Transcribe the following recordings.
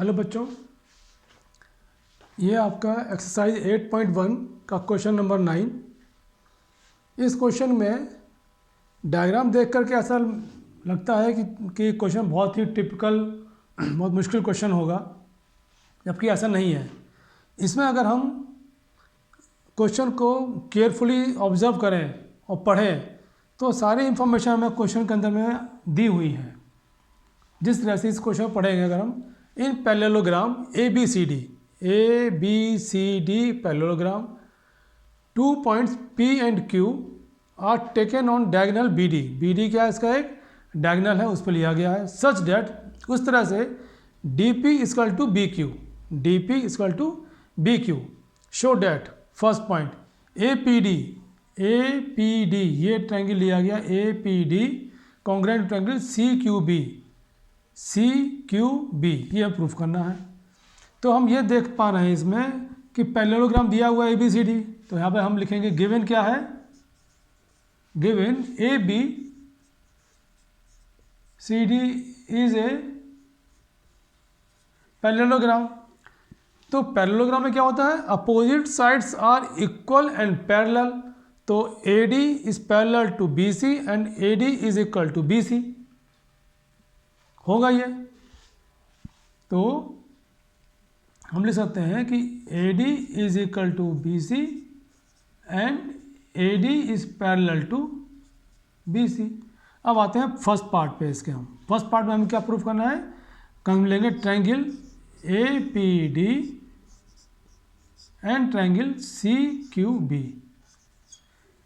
Hello बच्चों, ये आपका एक्सरसाइज 8.1 का क्वेश्चन नंबर 9। इस क्वेश्चन में डायग्राम देख करके ऐसा लगता है कि क्वेश्चन बहुत ही टिपिकल बहुत मुश्किल क्वेश्चन होगा, जबकि ऐसा नहीं है। इसमें अगर हम क्वेश्चन को केयरफुली ऑब्जर्व करें और पढ़ें तो सारी इंफॉर्मेशन हमें क्वेश्चन के अंदर में दी हुई है। जिस तरह से इस क्वेश्चन को पढ़ेंगे अगर हम इन parallelogram A B C D parallelogram 2 points P and Q are taken on diagonal B D क्या है, इसका एक डायगोनल है, उस पर लिया गया है। सच डेट उस तरह से D P equal to B Q show that first point A P D ये ट्रायंगल लिया गया A P D congruent triangle C Q B ये प्रूफ करना है। तो हम ये देख पा रहे हैं इसमें कि पैरेललोग्राम दिया हुआ है ABCD, तो यहाँ पे हम लिखेंगे गिवन क्या है, given ABCD is a parallelogram. तो पैरेललोग्राम में क्या होता है, opposite sides are equal and parallel. तो AD is parallel to BC and AD is equal to BC होगा ये। तो हम लिख सकते हैं कि AD is equal to BC and AD is parallel to BC। अब आते हैं फर्स्ट पार्ट पे इसके। हम फर्स्ट पार्ट में हमें क्या प्रूफ करना है, हम लेंगे triangle APD and triangle CQB।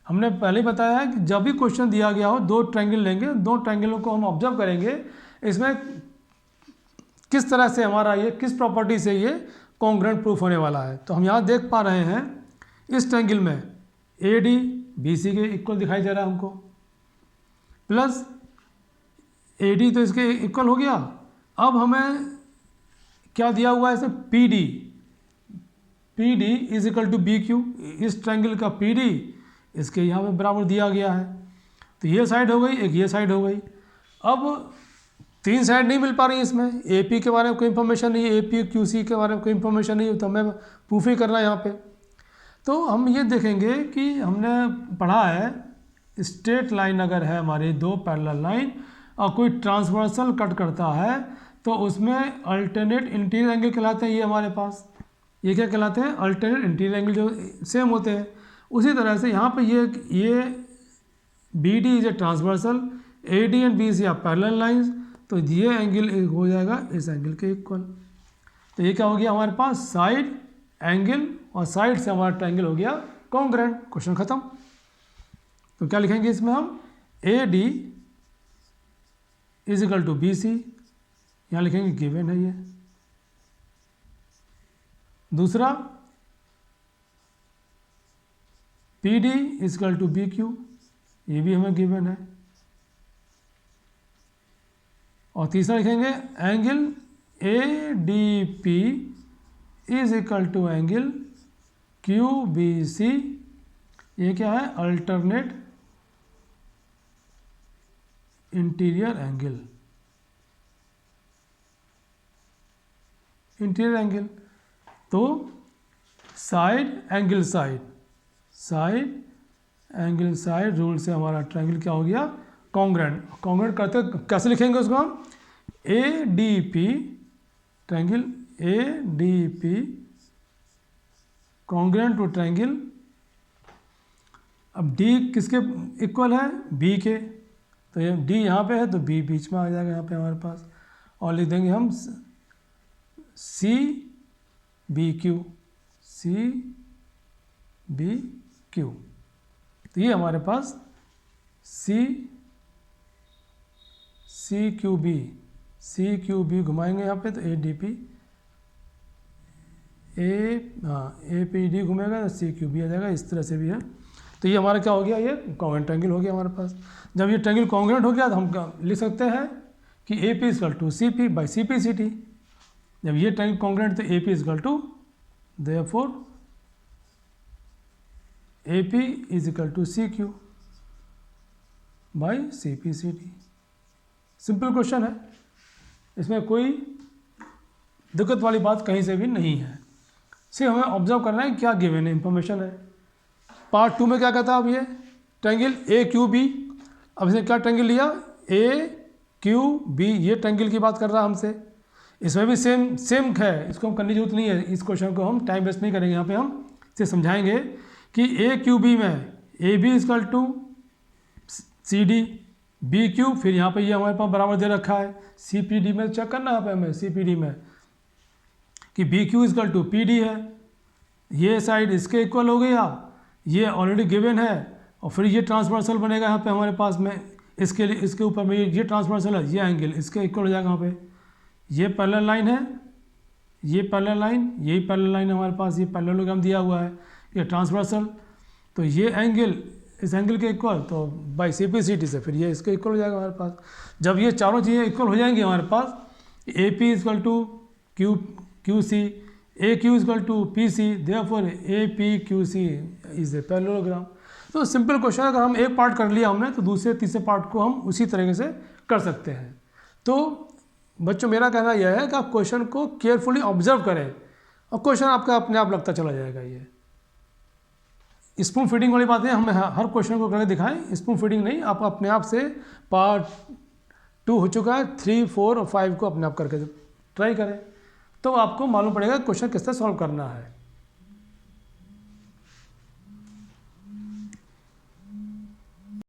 हमने पहले ही बताया है कि जब भी क्वेश्चन दिया गया हो दो ट्रायंगल लेंगे, दो ट्रायंगलों को हम ऑब्जर्व करेंगे इसमें किस तरह से हमारा ये किस प्रॉपर्टी से ये कॉन्ग्रुएंट प्रूफ होने वाला है। तो हम यहाँ देख पा रहे हैं इस ट्रायंगल में AD BC के इक्वल दिखाई दे रहा है हमको, प्लस AD तो इसके इक्वल हो गया। अब हमें क्या दिया हुआ है, इसमें PD is equal to BQ। इस ट्रायंगल का PD इसके यहाँ पे बराबर दिया गया है। तो ये साइड हो गई, एक ये साइड हो गई। अब तीन साइड नहीं मिल पा रही इसमें, AP के बारे में कोई इन्फॉर्मेशन नहीं है, AP QC के बारे में कोई इन्फॉर्मेशन नहीं है, तो हमें प्रूफ ही करना है यहाँ पे। तो हम ये देखेंगे कि हमने पढ़ा है स्ट्रेट लाइन अगर है हमारी दो पैरेलल लाइन और कोई ट्रांसवर्सल कट करता है तो उसमें अल्टरनेट इंटीरियर एंगल कहलाते हैं। ये हमारे पास ये क्या कहलाते हैं, अल्टरनेट इंटीरियर एंगल, जो सेम होते हैं। उसी तरह से यहाँ पे ये BD is a transversal, AD and BC are parallel lines, तो ये एंगल हो जाएगा इस एंगल के इक्वल। तो ये क्या हो गया हमारे पास, साइड एंगल, और साइड से हमारा ट्रायंगल हो गया कॉन्ग्रुएंट। क्वेश्चन खत्म। तो क्या लिखेंगे इसमें हम, AD is equal to BC, यहाँ लिखेंगे गिवन है ये। दूसरा PD is equal to BQ, ये भी हमें गिवन है। और तीसरा लिखेंगे angle ADP is equal to angle QBC, ये क्या है, अल्टरनेट इंटीरियर एंगल, तो साइड एंगल साइड रूल से हमारा ट्रायंगल क्या हो गया, कॉन्ग्रुएंट करते कैसे लिखेंगे उसको हम, ADP triangle ADP congruent to triangle. अब D किसके इक्वल है, B के, तो ये D यहाँ पे है तो B बीच में आ जाएगा यहाँ पे हमारे पास। और लिख देंगे हम CBQ, तो ये हमारे पास CQB घुमाएंगे यहाँ पे तो APD घूमेगा तो CQB आ जाएगा, इस तरह से भी है। तो ये हमारा क्या हो गया, ये कॉन्ग्रुएंट ट्रायंगल हो गया हमारे पास। जब ये ट्रायंगल कॉन्ग्रुएंट हो गया तो हम लिख सकते हैं कि AP is equal to CP by CPCT। जब ये ट्रायंगल कॉन्ग्रुएंट तो AP is equal to, therefore AP is equal to CQ by CPCT। Simple question है, इसमें कोई दिक्कत वाली बात कहीं से भी नहीं है। सिर्फ हमें ऑब्जर्व करना है क्या गिवन है, इंफॉर्मेशन है। पार्ट 2 में क्या कहता है अब ये ट्रायंगल ए क्यू बी। अब इसने क्या ट्रायंगल लिया, ए क्यू बी, ये ट्रायंगल की बात कर रहा है हमसे। इसमें भी सेम है, इसको हम करने की जरूरत नहीं है। इस क्वेश्चन को हम टाइम वेस्ट नहीं करेंगे, यहाँ पे हम इसे समझाएंगे कि ए क्यू बी में A B is equal to C D B Q, फिर यहाँ पे ये हमारे पास बराबर दे रखा है सी पी डी में। चेक करना है यहाँ पे हमें सी पी डी में कि B Q is equal to P D है। ये साइड इसके इक्वल हो गया, ये ऑलरेडी गिवन है। और फिर ये ट्रांसवर्सल बनेगा यहाँ पे हमारे पास में, इसके लिए इसके ऊपर में ये ट्रांसवर्सल है, ये एंगल इसके इक्वल हो जाएगा यहाँ पे। ये पैरेलल लाइन है, ये पैरेलल लाइन, यही पैरेलल लाइन है हमारे पास, ये पैरेललोग्राम दिया हुआ है, ये ट्रांसवर्सल। तो ये एंगल इस एंगल के इक्वल, तो बाई CPCT से फिर ये इसके इक्वल हो जाएगा हमारे पास। जब ये चारों चीज़ें इक्वल हो जाएंगी हमारे पास, A P is equal to Q C, A Q is equal to P C, therefore A P Q C is a parallelogram. तो सिंपल क्वेश्चन, अगर हम एक पार्ट कर लिया हमने तो दूसरे तीसरे पार्ट को हम उसी तरीके से कर सकते हैं। तो बच्चों मेरा कहना यह है कि आप क्वेश्चन को केयरफुली ऑब्जर्व करें और क्वेश्चन आपका अपने आप लगता चला जाएगा। ये स्पून फीडिंग वाली बातें हमें हर क्वेश्चन को करके दिखाएं, स्पून फीडिंग नहीं, आप अपने आप से पार्ट 2 हो चुका है, 3, 4 और 5 को अपने आप करके ट्राई करें, तो आपको मालूम पड़ेगा क्वेश्चन किस तरह सॉल्व करना है।